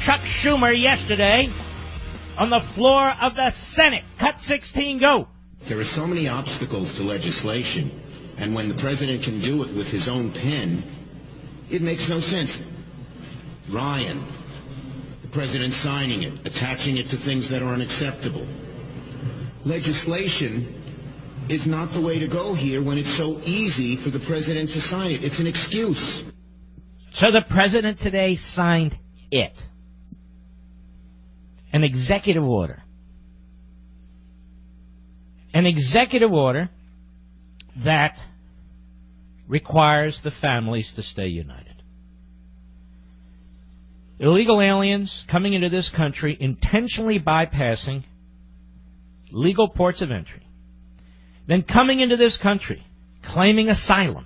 Chuck Schumer yesterday on the floor of the Senate. Cut 16, go. There are so many obstacles to legislation, and when the president can do it with his own pen, it makes no sense. Ryan, the president signing it, attaching it to things that are unacceptable. Legislation is not the way to go here when it's so easy for the president to sign it. It's an excuse. So the president today signed it. An executive order. An executive order that requires the families to stay united. Illegal aliens coming into this country intentionally bypassing legal ports of entry, then coming into this country claiming asylum,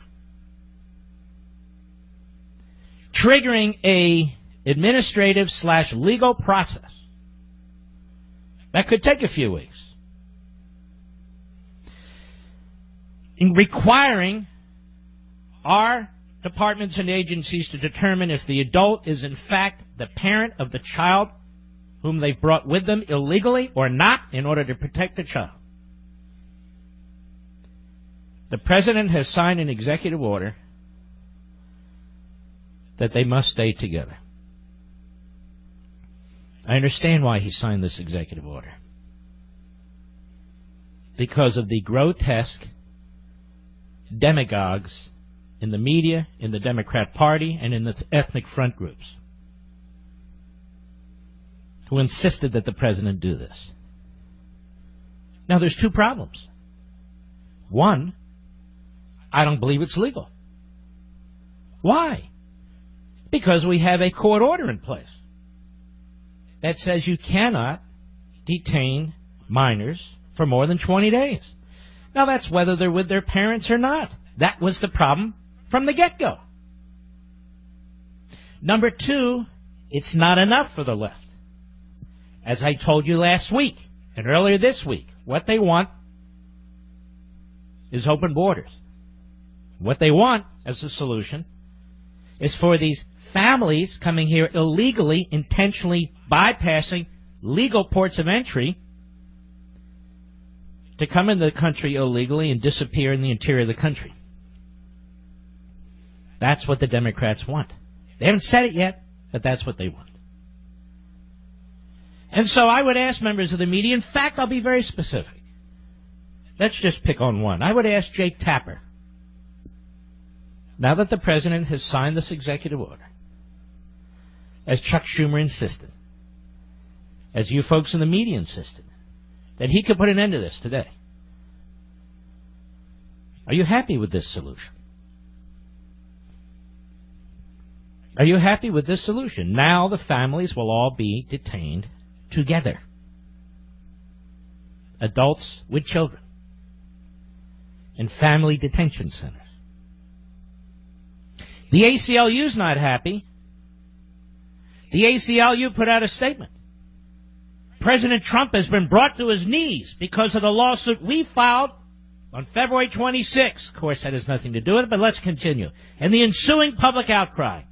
triggering a administrative/legal process that could take a few weeks, in requiring our departments and agencies to determine if the adult is in fact the parent of the child whom they've brought with them illegally or not, in order to protect the child. The president has signed an executive order that they must stay together. I understand why he signed this executive order. Because of the grotesque demagogues in the media, in the Democrat Party, and in the ethnic front groups who insisted that the president do this. Now, there's two problems. One, I don't believe it's legal. Why? Because we have a court order in place that says you cannot detain minors for more than 20 days. Now, that's whether they're with their parents or not. That was the problem from the get-go. Number two, it's not enough for the left. As I told you last week and earlier this week, what they want is open borders. What they want as a solution is for these families coming here illegally, intentionally bypassing legal ports of entry, to come into the country illegally and disappear in the interior of the country. That's what the Democrats want. They haven't said it yet, but that's what they want. And so I would ask members of the media, in fact, I'll be very specific. Let's just pick on one. I would ask Jake Tapper, now that the president has signed this executive order, as Chuck Schumer insisted, as you folks in the media insisted, that he could put an end to this today. Are you happy with this solution? Are you happy with this solution? Now the families will all be detained together. Adults with children. In family detention centers. The ACLU's not happy. The ACLU put out a statement. President Trump has been brought to his knees because of the lawsuit we filed on February 26th. Of course, that has nothing to do with it, but let's continue. And the ensuing public outcry.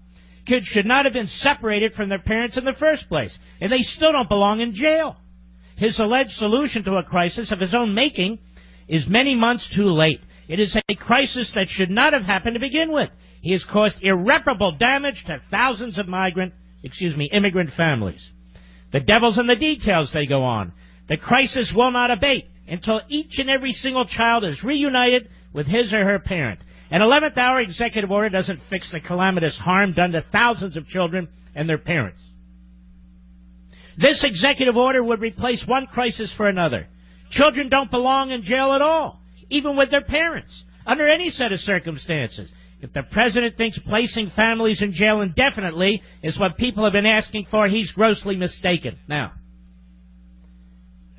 Kids should not have been separated from their parents in the first place, and they still don't belong in jail. His alleged solution to a crisis of his own making is many months too late. It is a crisis that should not have happened to begin with. He has caused irreparable damage to thousands of immigrant families. The devil's in the details, they go on. The crisis will not abate until each and every single child is reunited with his or her parent. An 11th hour executive order doesn't fix the calamitous harm done to thousands of children and their parents. This executive order would replace one crisis for another. Children don't belong in jail at all, even with their parents, under any set of circumstances. If the president thinks placing families in jail indefinitely is what people have been asking for, he's grossly mistaken. Now,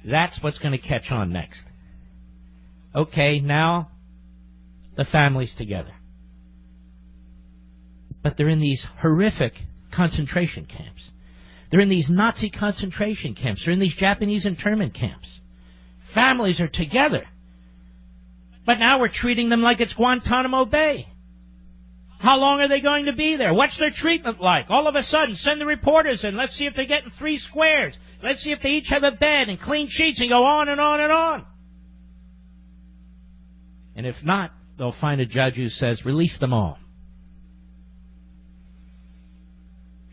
that's what's going to catch on next. Okay, now the families together. But they're in these horrific concentration camps. They're in these Nazi concentration camps. They're in these Japanese internment camps. Families are together. But now we're treating them like it's Guantanamo Bay. How long are they going to be there? What's their treatment like? All of a sudden, send the reporters in. Let's see if they're getting 3 squares. Let's see if they each have a bed and clean sheets, and go on and on and on. And if not, they'll find a judge who says, release them all.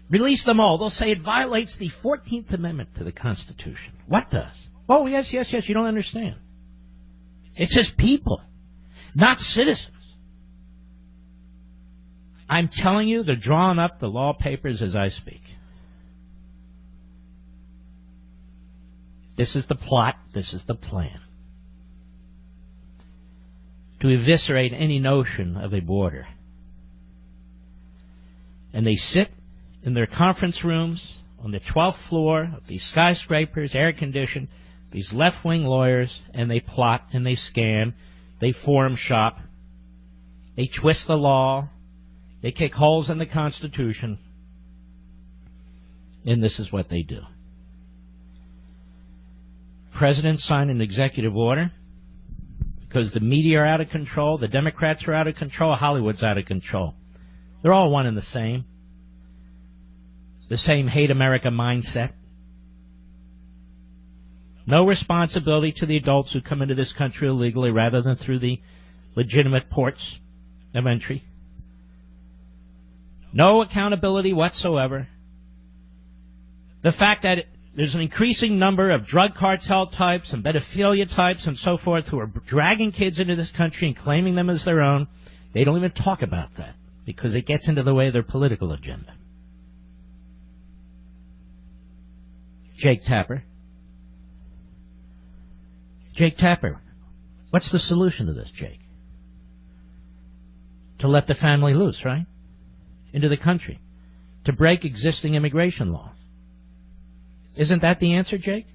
Release them all. They'll say it violates the 14th Amendment to the Constitution. What does? Oh, yes, you don't understand. It says people, not citizens. I'm telling you, they're drawing up the law papers as I speak. This is the plot. This is the plan. To eviscerate any notion of a border. And they sit in their conference rooms on the 12th floor of these skyscrapers, air-conditioned, these left-wing lawyers, and they plot and they scam. They forum shop. They twist the law. They kick holes in the Constitution. And this is what they do. President signed an executive order because the media are out of control, the Democrats are out of control, Hollywood's out of control. They're all one and the same. The same hate America mindset. No responsibility to the adults who come into this country illegally rather than through the legitimate ports of entry. No accountability whatsoever. The fact that there's an increasing number of drug cartel types and pedophilia types and so forth who are dragging kids into this country and claiming them as their own, they don't even talk about that because it gets into the way of their political agenda. Jake Tapper. Jake Tapper. What's the solution to this, Jake? To let the family loose, right? Into the country. To break existing immigration laws. Isn't that the answer, Jake?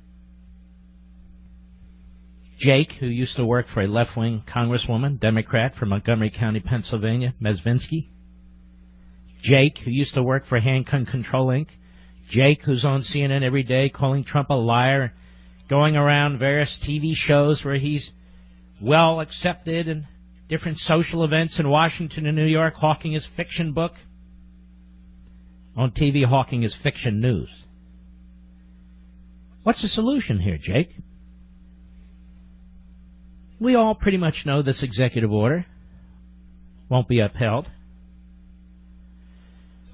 Jake, who used to work for a left-wing congresswoman, Democrat from Montgomery County, Pennsylvania, Mezvinsky. Jake, who used to work for Handgun Control, Inc. Jake, who's on CNN every day calling Trump a liar, going around various TV shows where he's well accepted in different social events in Washington and New York, hawking his fiction book. On TV, hawking his fiction news. What's the solution here, Jake? We all pretty much know this executive order won't be upheld.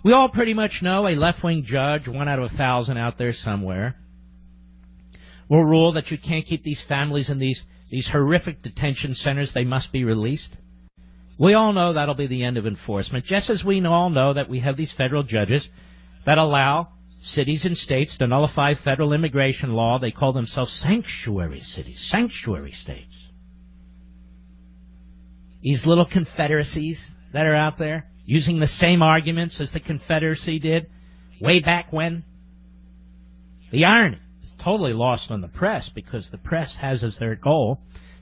We all pretty much know a left-wing judge, 1 out of 1,000 out there somewhere, will rule that you can't keep these families in these horrific detention centers. They must be released. We all know that'll be the end of enforcement, just as we all know that we have these federal judges that allow cities and states to nullify federal immigration law. They call themselves sanctuary cities, sanctuary states. These little confederacies that are out there, using the same arguments as the Confederacy did way back when. The irony is totally lost on the press because the press has as their goal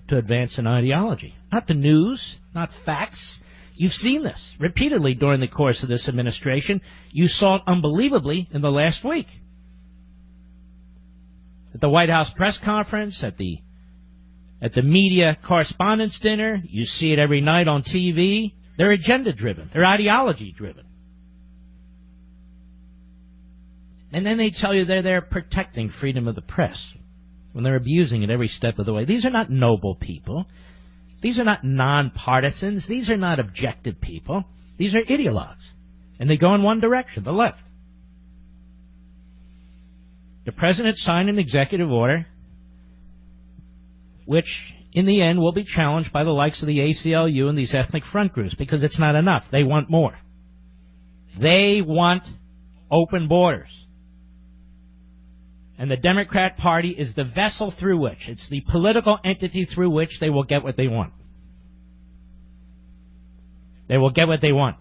to advance an ideology. Not the news, not facts. You've seen this repeatedly during the course of this administration. You saw it unbelievably in the last week. At the White House press conference, at the media correspondence dinner, you see it every night on TV. They're agenda-driven. They're ideology-driven. And then they tell you they're there protecting freedom of the press when they're abusing it every step of the way. These are not noble people. These are not nonpartisans. These are not objective people. These are ideologues. And they go in one direction, the left. The president signed an executive order which in the end will be challenged by the likes of the ACLU and these ethnic front groups because it's not enough. They want more. They want open borders. And the Democrat Party is the vessel through which, it's the political entity through which they will get what they want. They will get what they want.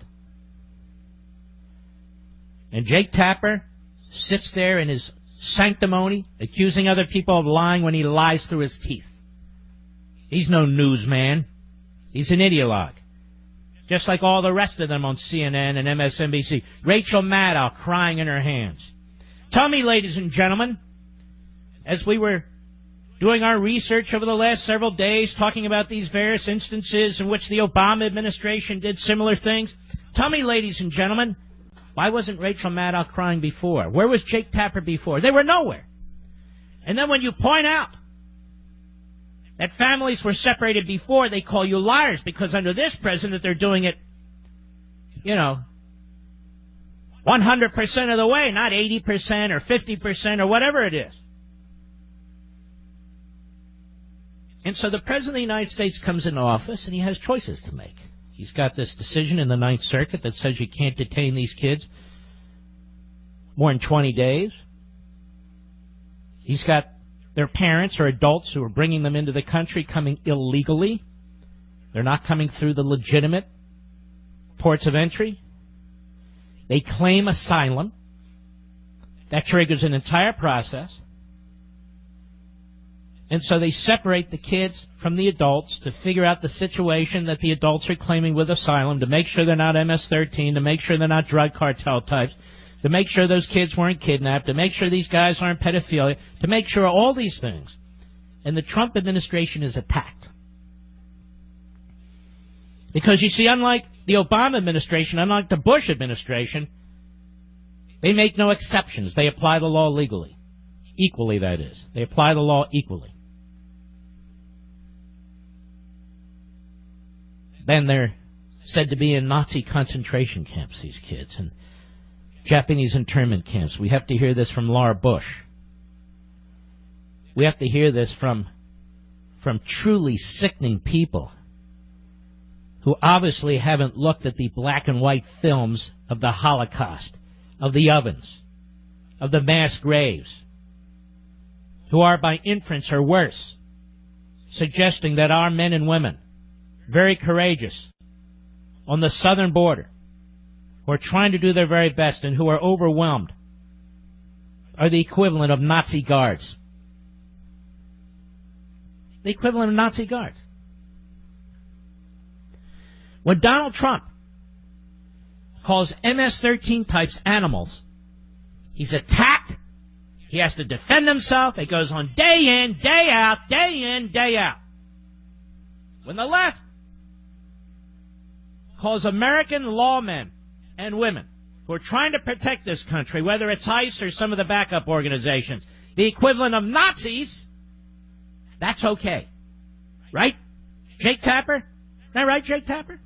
And Jake Tapper sits there in his sanctimony, accusing other people of lying when he lies through his teeth. He's no newsman. He's an ideologue. Just like all the rest of them on CNN and MSNBC. Rachel Maddow crying in her hands. Tell me, ladies and gentlemen, as we were doing our research over the last several days, talking about these various instances in which the Obama administration did similar things, Tell me, ladies and gentlemen, why wasn't Rachel Maddow crying before? Where was Jake Tapper before? They were nowhere. And then when you point out that families were separated before, they call you liars, because under this president they're doing it, 100% of the way, not 80% or 50% or whatever it is. And so the President of the United States comes into office and he has choices to make. He's got this decision in the Ninth Circuit that says you can't detain these kids more than 20 days. He's got their parents or adults who are bringing them into the country coming illegally. They're not coming through the legitimate ports of entry. They claim asylum. That triggers an entire process. And so they separate the kids from the adults to figure out the situation that the adults are claiming with asylum, to make sure they're not MS-13, to make sure they're not drug cartel types, to make sure those kids weren't kidnapped, to make sure these guys aren't pedophilia, to make sure all these things. And the Trump administration is attacked. Because, you see, unlike the Obama administration, unlike the Bush administration, they make no exceptions. They apply the law legally. Equally, that is. They apply the law equally. Then they're said to be in Nazi concentration camps, these kids, and Japanese internment camps. We have to hear this from Laura Bush. We have to hear this from truly sickening people who obviously haven't looked at the black and white films of the Holocaust, of the ovens, of the mass graves, who are by inference or worse, suggesting that our men and women, very courageous, on the southern border, who are trying to do their very best and who are overwhelmed, are the equivalent of Nazi guards. The equivalent of Nazi guards. When Donald Trump calls MS-13 types animals, he's attacked. He has to defend himself. It goes on day in, day out, day in, day out. When the left calls American lawmen and women who are trying to protect this country, whether it's ICE or some of the backup organizations, the equivalent of Nazis, that's okay. Right? Jake Tapper? Isn't that right, Jake Tapper?